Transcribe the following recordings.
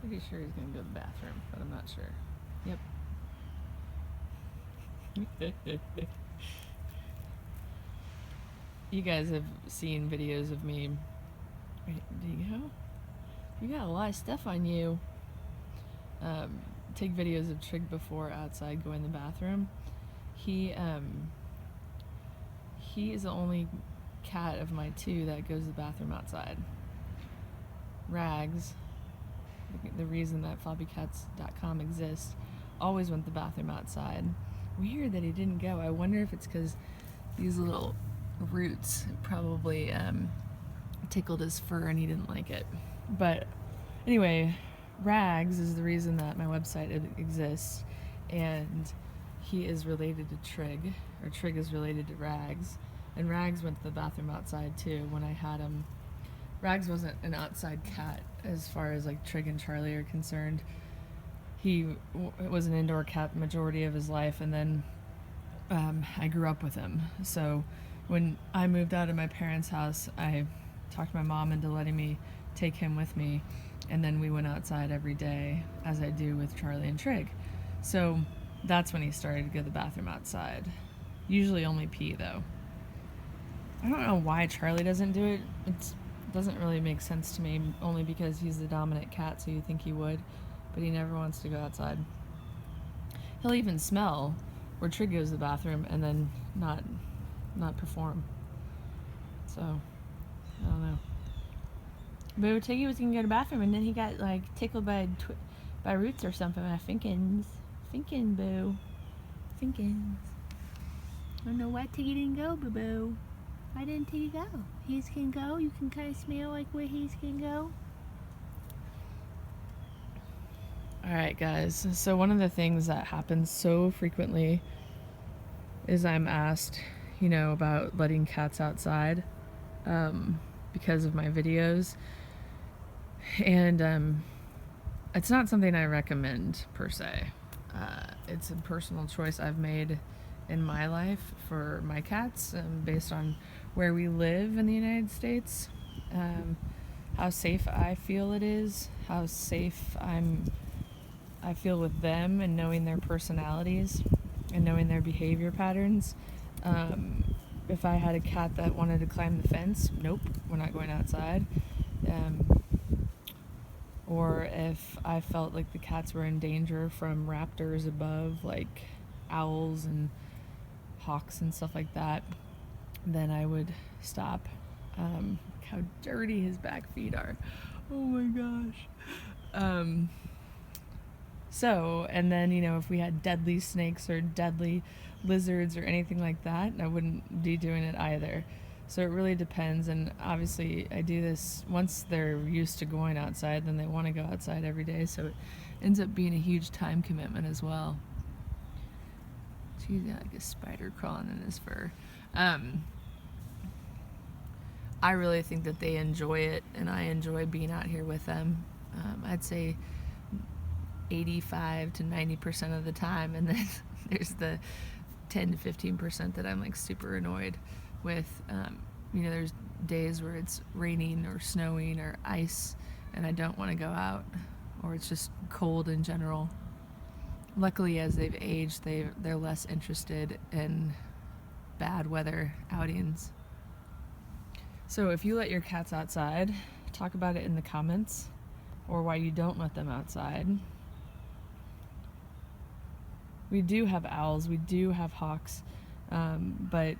Pretty sure he's gonna go to the bathroom, but I'm not sure. Yep. You guys have seen videos of me. Wait, do you go? You got a lot of stuff on you. Take videos of Trigg before outside going to the bathroom. He is the only cat of my two that goes to the bathroom outside. Rags, the reason that floppycats.com exists, always went to the bathroom outside. Weird that he didn't go. I wonder if it's because these little roots probably tickled his fur and he didn't like it. But anyway, Rags is the reason that my website exists, and he is related to Trigg, or Trigg is related to Rags, and Rags went to the bathroom outside too when I had him. Rags wasn't an outside cat as far as like Trigg and Charlie are concerned. He was an indoor cat the majority of his life, and then I grew up with him. So when I moved out of my parents' house, I talked my mom into letting me take him with me, and then we went outside every day, as I do with Charlie and Trigg. So that's when he started to go to the bathroom outside. Usually only pee, though. I don't know why Charlie doesn't do it. It doesn't really make sense to me, only because he's the dominant cat, so you think he would, but he never wants to go outside. He'll even smell where Trigg goes to the bathroom and then not perform. So, I don't know. But Tiggy was gonna go to the bathroom, and then he got like tickled by roots or something. I thinking, boo, thinkins. I don't know why Tiggy didn't go, boo boo. Why didn't Tiggy go? He's can go. You can kind of smell like where he's can go. All right, guys. So one of the things that happens so frequently is I'm asked, about letting cats outside because of my videos. And it's not something I recommend per se. It's a personal choice I've made in my life for my cats based on where we live in the United States, how safe I feel it is, how safe I feel with them, and knowing their personalities and knowing their behavior patterns. If I had a cat that wanted to climb the fence, nope, we're not going outside. Or if I felt like the cats were in danger from raptors above, like owls and hawks and stuff like that, then I would stop. How dirty his back feet are. Oh my gosh. So, and then, if we had deadly snakes or deadly lizards or anything like that, I wouldn't be doing it either. So it really depends, and obviously I do this once they're used to going outside, then they want to go outside every day, so it ends up being a huge time commitment as well. He's got like a spider crawling in his fur. I really think that they enjoy it, and I enjoy being out here with them. I'd say 85 to 90% of the time, and then there's the 10 to 15% that I'm like super annoyed with. There's days where it's raining or snowing or ice and I don't want to go out, or it's just cold in general. Luckily, as they've aged, they're less interested in bad weather outings. So if you let your cats outside, talk about it in the comments, or why you don't let them outside. We do have owls, we do have hawks, but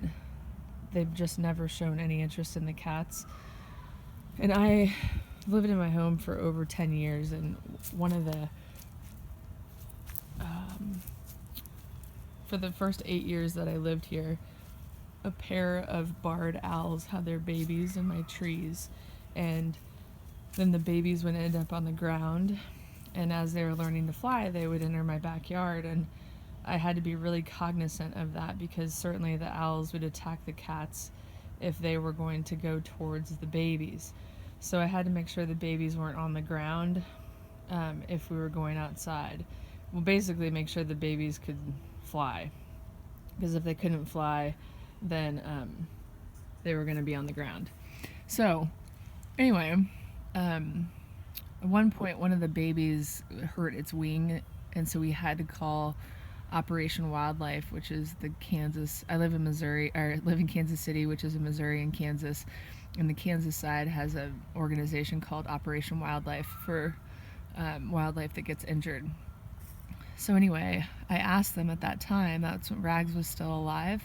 they've just never shown any interest in the cats. And I lived in my home for over 10 years, and one of the for the first 8 years that I lived here, a pair of barred owls had their babies in my trees, and then the babies would end up on the ground, and as they were learning to fly, they would enter my backyard, and I had to be really cognizant of that, because certainly the owls would attack the cats if they were going to go towards the babies. So I had to make sure the babies weren't on the ground if we were going outside. Well, basically make sure the babies could fly, because if they couldn't fly, then they were going to be on the ground. So anyway, At one point, one of the babies hurt its wing, and so we had to call Operation Wildlife, which is the Kansas. I live in Missouri, or live in Kansas City, which is in Missouri and Kansas. And the Kansas side has an organization called Operation Wildlife for wildlife that gets injured. So anyway, I asked them at that time, that's when Rags was still alive,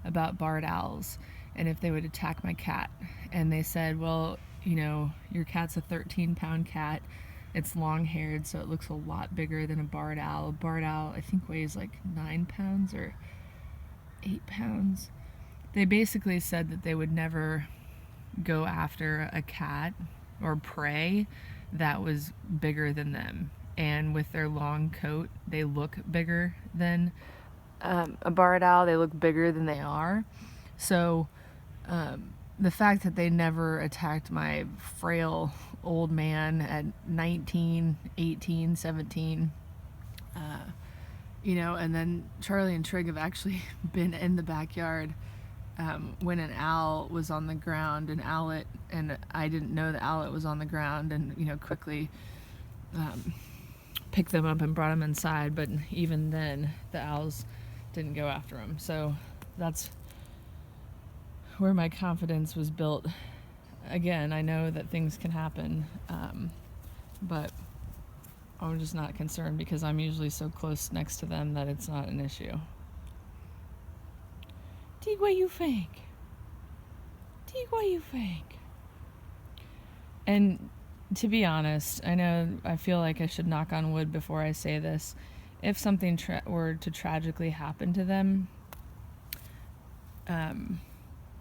about barred owls and if they would attack my cat. And they said, well, you know, your cat's a 13-pound cat. It's long-haired, so it looks a lot bigger than a barred owl. A barred owl, I think, weighs like 9 pounds or 8 pounds. They basically said that they would never go after a cat or prey that was bigger than them. And with their long coat, they look bigger than a barred owl. They look bigger than they are. So the fact that they never attacked my frail old man at 19, 18, 17, you know, and then Charlie and Trigg have actually been in the backyard when an owl was on the ground, an owlet, and I didn't know the owlet was on the ground, and, you know, quickly picked them up and brought them inside. But even then, the owls didn't go after them. So that's where my confidence was built. Again, I know that things can happen, but I'm just not concerned because I'm usually so close next to them that it's not an issue. Dig, what you think? Dig, what you think? And to be honest, I feel like I should knock on wood before I say this. If something were to tragically happen to them,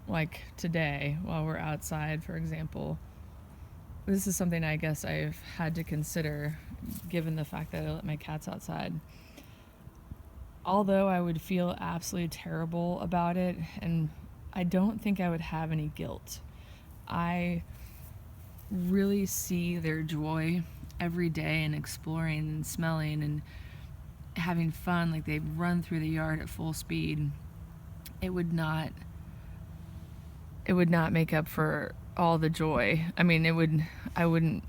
like today while we're outside, for example, this is something I guess I've had to consider given the fact that I let my cats outside. Although I would feel absolutely terrible about it, and I don't think I would have any guilt. I really see their joy every day in exploring and smelling and having fun. Like, they run through the yard at full speed. It would not make up for all the joy. I mean, I wouldn't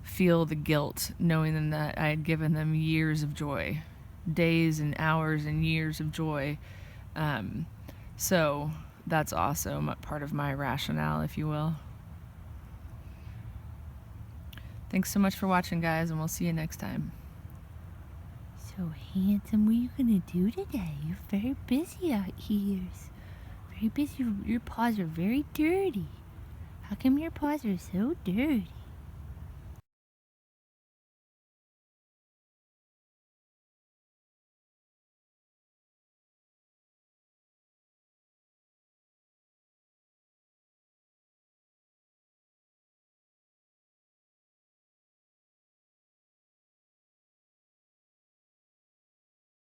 feel the guilt knowing that I had given them years of joy, days and hours and years of joy. So that's also part of my rationale, if you will. Thanks so much for watching, guys, and we'll see you next time. So handsome, what are you gonna do today? You're very busy out here. Very busy. Your paws are very dirty. How come your paws are so dirty?